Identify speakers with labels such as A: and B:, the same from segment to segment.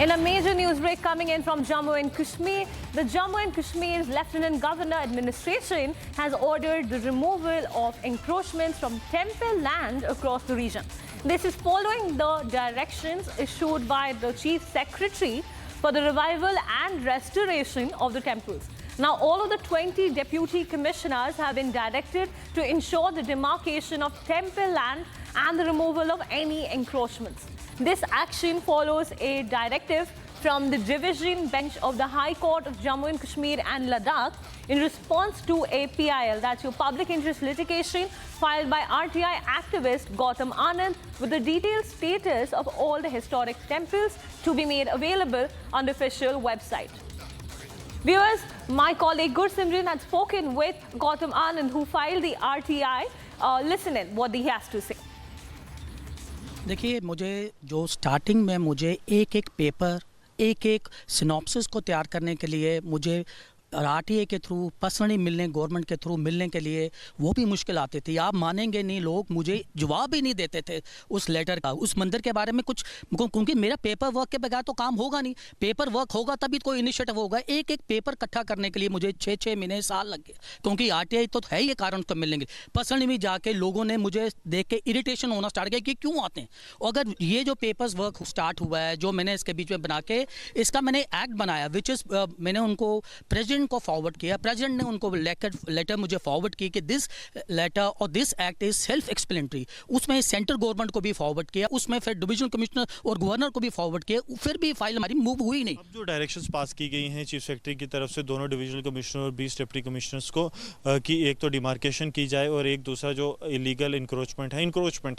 A: In a major news break coming in from Jammu and Kashmir, the Jammu and Kashmir's Lieutenant Governor administration has ordered the removal of encroachments from temple land across the region. This is following the directions issued by the Chief Secretary for the revival and restoration of the temples. Now, all of the 20 deputy commissioners have been directed to ensure the demarcation of temple land and the removal of any encroachments. This action follows a directive from the division bench of the High Court of Jammu and Kashmir and Ladakh in response to a PIL, that's your public interest litigation, filed by RTI activist Gautam Anand with the detailed status of all the historic temples to be made available on the official website. Viewers, my colleague Gursimran had spoken with Gautam Anand, who filed the RTI. Listen in what he has to say.
B: देखिए, मुझे जो starting में मुझे एक paper एक synopsis को तैयार करने के लिए मुझे आरटीआई के थ्रू पर्सनली मिलने, गवर्नमेंट के थ्रू मिलने के लिए वो भी मुश्किल आती थी। आप मानेंगे नहीं, लोग मुझे जवाब ही नहीं देते थे उस लेटर का, उस मंदिर के बारे में कुछ, क्योंकि मेरा पेपर वर्क के बगैर तो काम होगा नहीं। पेपर वर्क होगा तभी कोई इनिशिएटिव होगा। एक पेपर इकट्ठा करने के लिए मुझे 6 महीने साल लग गए, क्योंकि आरटीआई तो है ये कारण तो मिलेंगे। पर्सनली भी जाके लोगों ने मुझे देख के इरिटेशन होना स्टार्ट किया कि क्यों आते हैं। और अगर ये जो पेपर्स वर्क स्टार्ट हुआ है, जो मैंने इसके बीच में बना के इसका मैंने एक्ट बनाया, विच इज़ मैंने उनको प्रेसिडेंट को फॉरवर्ड किया। प्रेसिडेंट ने उनको लेटर मुझे फॉरवर्ड की कि दिस लेटर और this act is self explanatory. उसमें सेंट्रल गवर्नमेंट को भी फॉरवर्ड किया, उसमें फिर डिविजनल कमिश्नर और गवर्नर को भी फॉरवर्ड किया, फिर भी फाइल हमारी मूव हुई नहीं।
C: अब जो डायरेक्शंस पास की गई हैं चीफ सेक्रेटरी की तरफ से दोनों डिविजनल कमिश्नर और 20 डिप्टी कमिश्नर्स को कि एक तो डिमार्केशन की जाए और एक दूसरा जो इलीगल इंक्रोचमेंट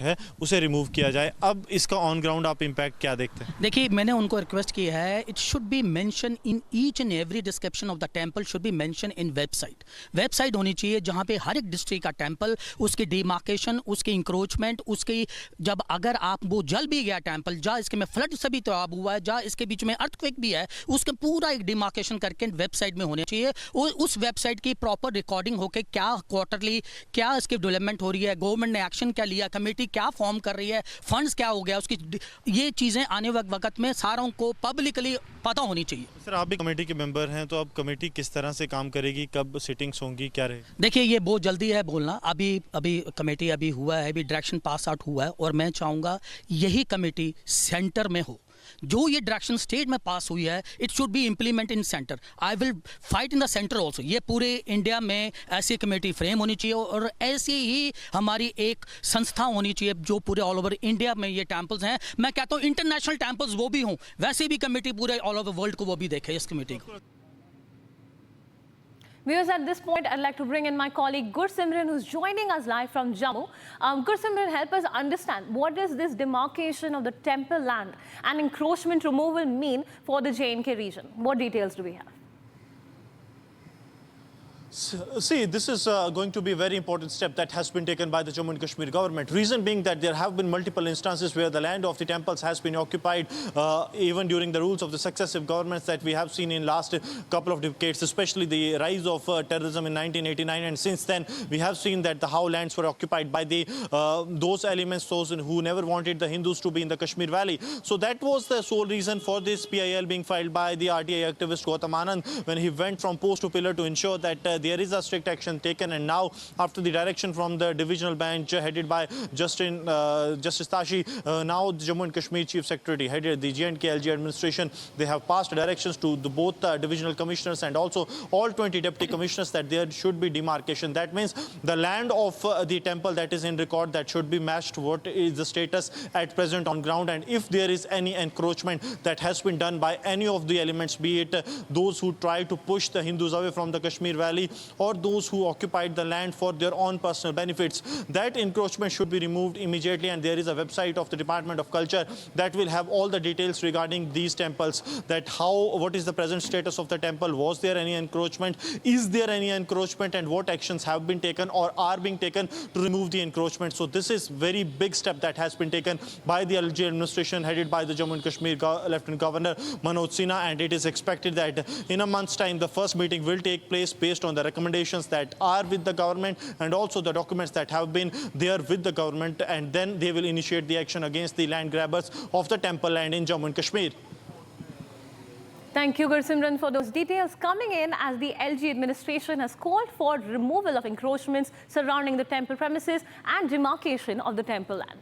C: है उसे रिमूव किया जाए। अब इसका ऑन ग्राउंड आप इम्पैक्ट क्या देखते हैं?
B: देखिए, मैंने उनको रिक्वेस्ट की है, it should be mention in each and every description of the temple should be mention in website होनी चाहिए, जहां पे हर एक डिस्ट्रिक्ट का टेंपल, उसकी डिमार्केशन, उसकी इंक्रोचमेंट, उसकी जब अगर आप वो जल भी गया टेंपल, जहाँ इसके में फ्लड से भी तबाह हुआ है, जहाँ इसके बीच में अर्थक्वेक भी है, उसके पूरा एक डिमार्केशन करके वेबसाइट में होनी चाहिए। और उस वेबसाइट की प्रॉपर रिकॉर्डिंग होकर क्या क्वार्टरली क्या इसकी डेवलपमेंट हो रही है, गवर्नमेंट ने एक्शन क्या लिया, कमेटी क्या फॉर्म कर रही है, फंड्स क्या हो गया उसकी, ये चीज़ें आने वक्त में सारों को पब्लिकली पता होनी चाहिए।
C: सर, आप भी कमेटी के मेंबर हैं, तो अब कमेटी किस तरह से काम करेगी, कब सिटिंग्स होंगी, क्या रहे?
B: देखिए, ये बहुत जल्दी है बोलना। अभी कमेटी अभी हुआ है, अभी डायरेक्शन पास आउट हुआ है, और मैं चाहूँगा यही कमेटी सेंटर में हो। जो ये डायरेक्शन स्टेट में पास हुई है, it should be implement in centre. I will fight in the centre also. ये पूरे इंडिया में ऐसी कमेटी फ्रेम होनी चाहिए, और ऐसी ही हमारी एक संस्था होनी चाहिए जो पूरे ऑल ओवर इंडिया में ये टेम्पल्स हैं। मैं कहता हूँ इंटरनेशनल टेम्पल्स वो भी हों, वैसे भी कमेटी पूरे ऑल ओवर वर्ल्ड को वो भी देखे इस कमेटी को।
A: Viewers, at this point, I'd like to bring in my colleague Gursimran, who's joining us live from Jammu. Gursimran, help us understand, what does this demarcation of the temple land and encroachment removal mean for the J&K region? What details do we have?
C: See, this is going to be a very important step that has been taken by the Jammu and Kashmir government. Reason being that there have been multiple instances where the land of the temples has been occupied even during the rules of the successive governments that we have seen in last couple of decades, especially the rise of terrorism in 1989. And since then, we have seen that the how lands were occupied by the those elements, those who never wanted the Hindus to be in the Kashmir Valley. So that was the sole reason for this PIL being filed by the RTI activist Gautam Anand when he went from post to pillar to ensure that there is a strict action taken. And now, after the direction from the divisional bench headed by Justice Tashi, now the Jammu and Kashmir Chief Secretary headed the J&K LG administration, they have passed directions to the both divisional commissioners and also all 20 deputy commissioners that there should be demarcation. That means the land of the temple that is in record, that should be matched what is the status at present on ground. And if there is any encroachment that has been done by any of the elements, be it those who try to push the Hindus away from the Kashmir Valley or those who occupied the land for their own personal benefits, that encroachment should be removed immediately. And there is a website of the Department of Culture that will have all the details regarding these temples, that what is the present status of the temple, was there any encroachment, is there any encroachment, and what actions have been taken or are being taken to remove the encroachment. So this is very big step that has been taken by the LG administration headed by the Jammu and Kashmir Lieutenant Governor Manoj Sinha, and it is expected that in a month's time the first meeting will take place based on the recommendations that are with the government and also the documents that have been there with the government, and then they will initiate the action against the land grabbers of the temple land in Jammu and Kashmir.
A: Thank you, Gursimran, for those details. Coming in as the LG administration has called for removal of encroachments surrounding the temple premises and demarcation of the temple land.